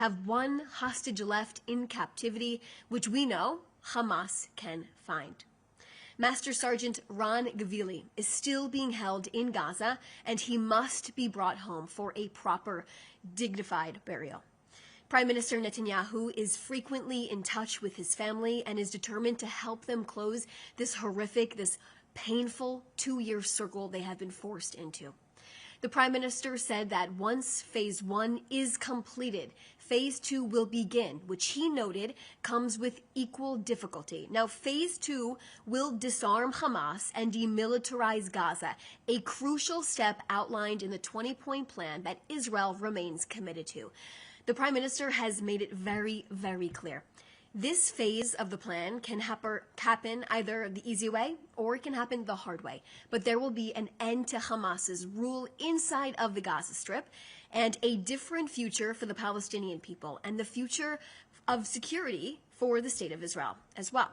have one hostage left in captivity, which we know Hamas can find. Master Sergeant Ron Gavili is still being held in Gaza, and he must be brought home for a proper, dignified burial. Prime Minister Netanyahu is frequently in touch with his family and is determined to help them close this horrific, this painful 2-year circle they have been forced into. The Prime Minister said that once Phase 1 is completed, Phase 2 will begin, which he noted comes with equal difficulty. Now, Phase 2 will disarm Hamas and demilitarize Gaza, a crucial step outlined in the 20-point plan that Israel remains committed to. The Prime Minister has made it very, very clear. This phase of the plan can happen either the easy way or it can happen the hard way. But there will be an end to Hamas's rule inside of the Gaza Strip and a different future for the Palestinian people and the future of security for the State of Israel as well.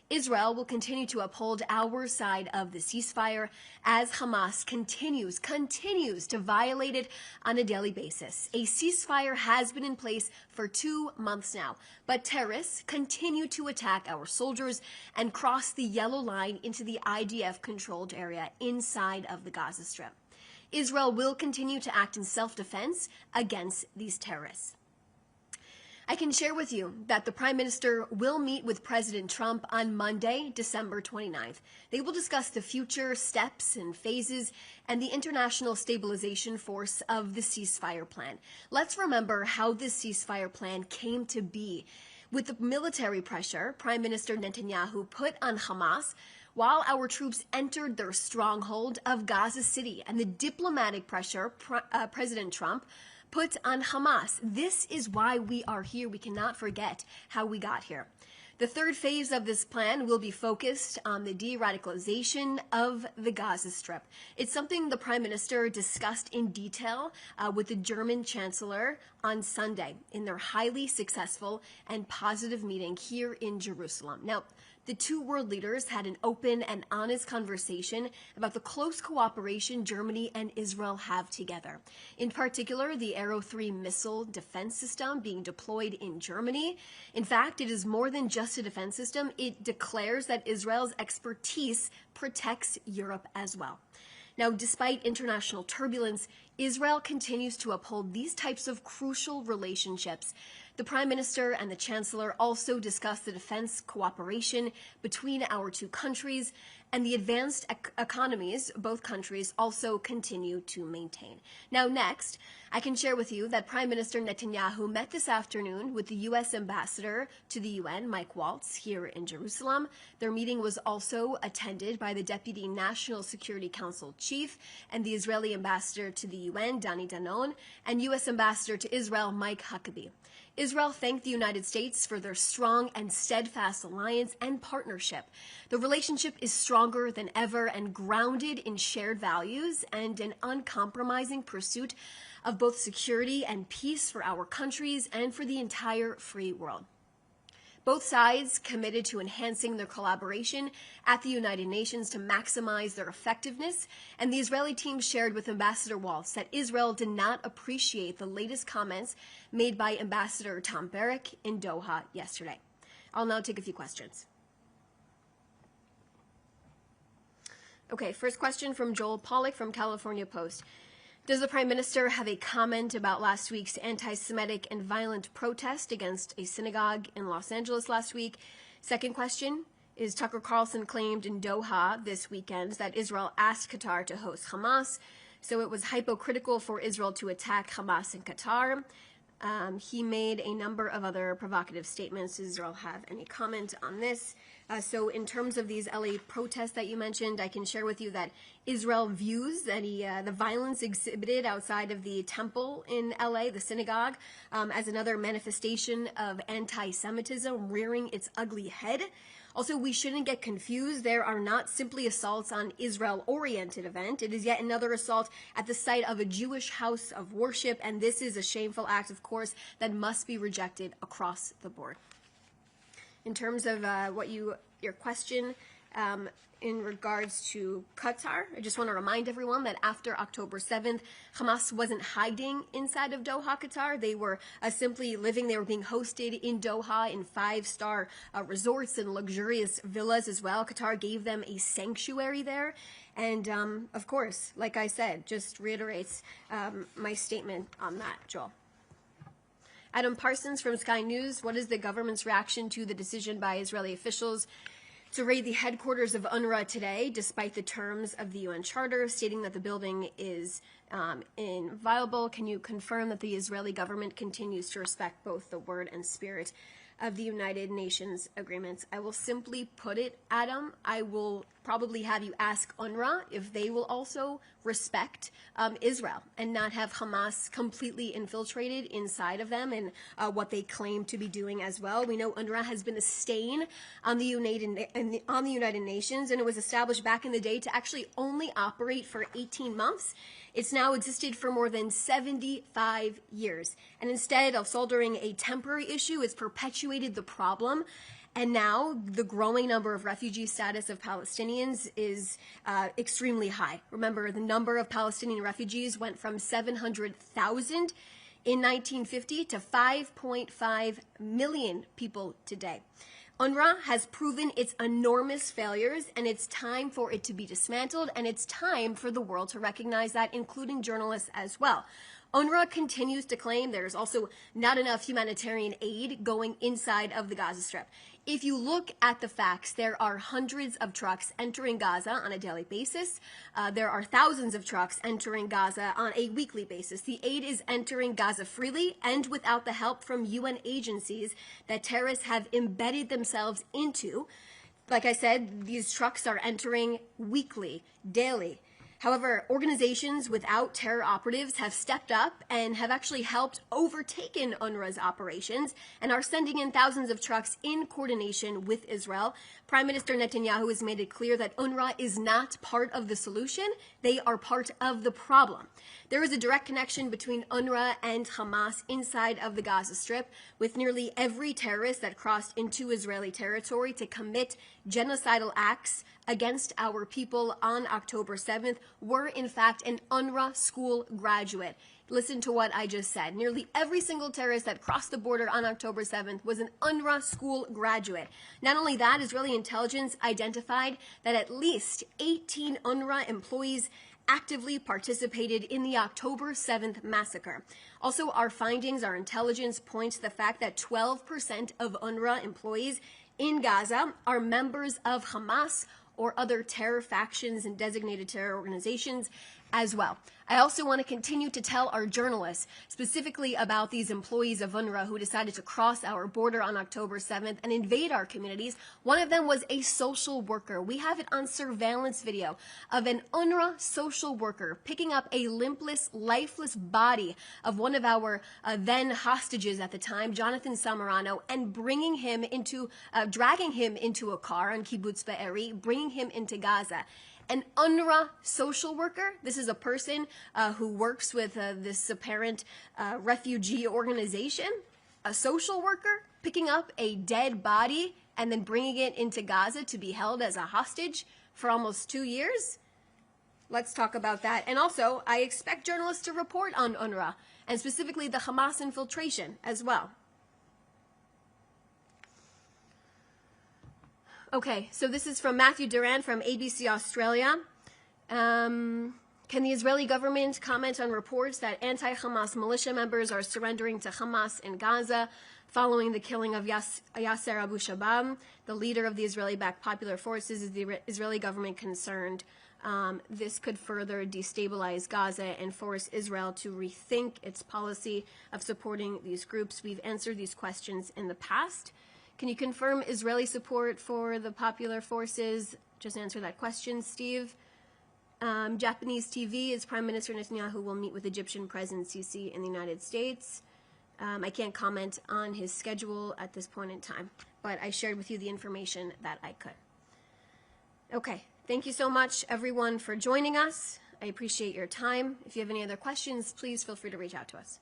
Israel will continue to uphold our side of the ceasefire as Hamas continues to violate it on a daily basis. A ceasefire has been in place for 2 months now, but terrorists continue to attack our soldiers and cross the yellow line into the IDF-controlled area inside of the Gaza Strip. Israel will continue to act in self-defense against these terrorists. I can share with you that the Prime Minister will meet with President Trump on Monday, December 29th. They will discuss the future steps and phases and the international stabilization force of the ceasefire plan. Let's remember how this ceasefire plan came to be. With the military pressure Prime Minister Netanyahu put on Hamas while our troops entered their stronghold of Gaza City and the diplomatic pressure President Trump put on Hamas. This is why we are here. We cannot forget how we got here. The third phase of this plan will be focused on the de-radicalization of the Gaza Strip. It's something the Prime Minister discussed in detail with the German Chancellor on Sunday in their highly successful and positive meeting here in Jerusalem. Now, the two world leaders had an open and honest conversation about the close cooperation Germany and Israel have together. In particular, the Arrow 3 missile defense system being deployed in Germany. In fact, it is more than just a defense system. It declares that Israel's expertise protects Europe as well. Now, despite international turbulence, Israel continues to uphold these types of crucial relationships. The Prime Minister and the Chancellor also discussed the defense cooperation between our two countries and the advanced economies both countries also continue to maintain. Now, next, I can share with you that Prime Minister Netanyahu met this afternoon with the U.S. Ambassador to the UN, Mike Waltz, here in Jerusalem. Their meeting was also attended by the Deputy National Security Council Chief and the Israeli Ambassador to the UN, Dani Danon, and U.S. Ambassador to Israel, Mike Huckabee. Israel thanked the United States for their strong and steadfast alliance and partnership. The relationship is stronger than ever and grounded in shared values and an uncompromising pursuit of both security and peace for our countries and for the entire free world. Both sides committed to enhancing their collaboration at the United Nations to maximize their effectiveness, and the Israeli team shared with Ambassador Waltz that Israel did not appreciate the latest comments made by Ambassador Tom Barrack in Doha yesterday. I'll now take a few questions. Okay, first question from Joel Pollack from California Post. Does the Prime Minister have a comment about last week's anti-Semitic and violent protest against a synagogue in Los Angeles last week? Second question is Tucker Carlson claimed in Doha this weekend that Israel asked Qatar to host Hamas, so it was hypocritical for Israel to attack Hamas in Qatar. He made a number of other provocative statements. Does Israel have any comment on this? So in terms of these LA protests that you mentioned, I can share with you that Israel views the violence exhibited outside of the temple in LA, the synagogue, as another manifestation of anti-Semitism rearing its ugly head. Also, we shouldn't get confused. There are not simply assaults on Israel-oriented event. It is yet another assault at the site of a Jewish house of worship, and this is a shameful act, of course, that must be rejected across the board. In terms of your question, in regards to Qatar, I just want to remind everyone that after October 7th, Hamas wasn't hiding inside of Doha, Qatar. They were simply living. They were being hosted in Doha in 5-star resorts and luxurious villas as well. Qatar gave them a sanctuary there. And, of course, like I said, just reiterates my statement on that, Joel. Adam Parsons from Sky News, what is the government's reaction to the decision by Israeli officials to raid the headquarters of UNRWA today, despite the terms of the UN Charter, stating that the building is inviolable? Can you confirm that the Israeli government continues to respect both the word and spirit of the United Nations agreements? I will simply put it, Adam, I will probably have you ask UNRWA if they will also respect Israel and not have Hamas completely infiltrated inside of them and what they claim to be doing as well. We know UNRWA has been a stain on the United Nations, and it was established back in the day to actually only operate for 18 months. It's now existed for more than 75 years. And instead of solving a temporary issue, it's perpetuated the problem. And now the growing number of refugee status of Palestinians is extremely high. Remember, the number of Palestinian refugees went from 700,000 in 1950 to 5.5 million people today. UNRWA has proven its enormous failures, and it's time for it to be dismantled, and it's time for the world to recognize that, including journalists as well. UNRWA continues to claim there's also not enough humanitarian aid going inside of the Gaza Strip. If you look at the facts, there are hundreds of trucks entering Gaza on a daily basis. There are thousands of trucks entering Gaza on a weekly basis. The aid is entering Gaza freely and without the help from UN agencies that terrorists have embedded themselves into. Like I said, these trucks are entering weekly, daily. However, organizations without terror operatives have stepped up and have actually helped overtaken UNRWA's operations and are sending in thousands of trucks in coordination with Israel. Prime Minister Netanyahu has made it clear that UNRWA is not part of the solution. They are part of the problem. There is a direct connection between UNRWA and Hamas inside of the Gaza Strip, with nearly every terrorist that crossed into Israeli territory to commit genocidal acts against our people on October 7th were, in fact, an UNRWA school graduate. Listen to what I just said. Nearly every single terrorist that crossed the border on October 7th was an UNRWA school graduate. Not only that, Israeli intelligence identified that at least 18 UNRWA employees actively participated in the October 7th massacre. Also, our findings, our intelligence points to the fact that 12% of UNRWA employees in Gaza are members of Hamas or other terror factions and designated terror organizations as well. I also want to continue to tell our journalists specifically about these employees of UNRWA who decided to cross our border on October 7th and invade our communities. One of them was a social worker. We have it on surveillance video of an UNRWA social worker picking up a limpless, lifeless body of one of our then hostages at the time, Jonathan Samarano, and bringing him into, dragging him into a car on Kibbutz Be'eri, bringing him into Gaza. An UNRWA social worker, this is a person who works with this apparent refugee organization, a social worker picking up a dead body and then bringing it into Gaza to be held as a hostage for almost 2 years? Let's talk about that. And also, I expect journalists to report on UNRWA, and specifically the Hamas infiltration as well. Okay, so this is from Matthew Duran from ABC Australia. Can the Israeli government comment on reports that anti-Hamas militia members are surrendering to Hamas in Gaza following the killing of Yasser Abu Shabab, the leader of the Israeli-backed Popular Forces? Is the Israeli government concerned this could further destabilize Gaza and force Israel to rethink its policy of supporting these groups? We've answered these questions in the past. Can you confirm Israeli support for the Popular Forces? Just answer that question, Steve. Japanese TV is Prime Minister Netanyahu will meet with Egyptian President Sisi in the United States. I can't comment on his schedule at this point in time, but I shared with you the information that I could. Okay, thank you so much, everyone, for joining us. I appreciate your time. If you have any other questions, please feel free to reach out to us.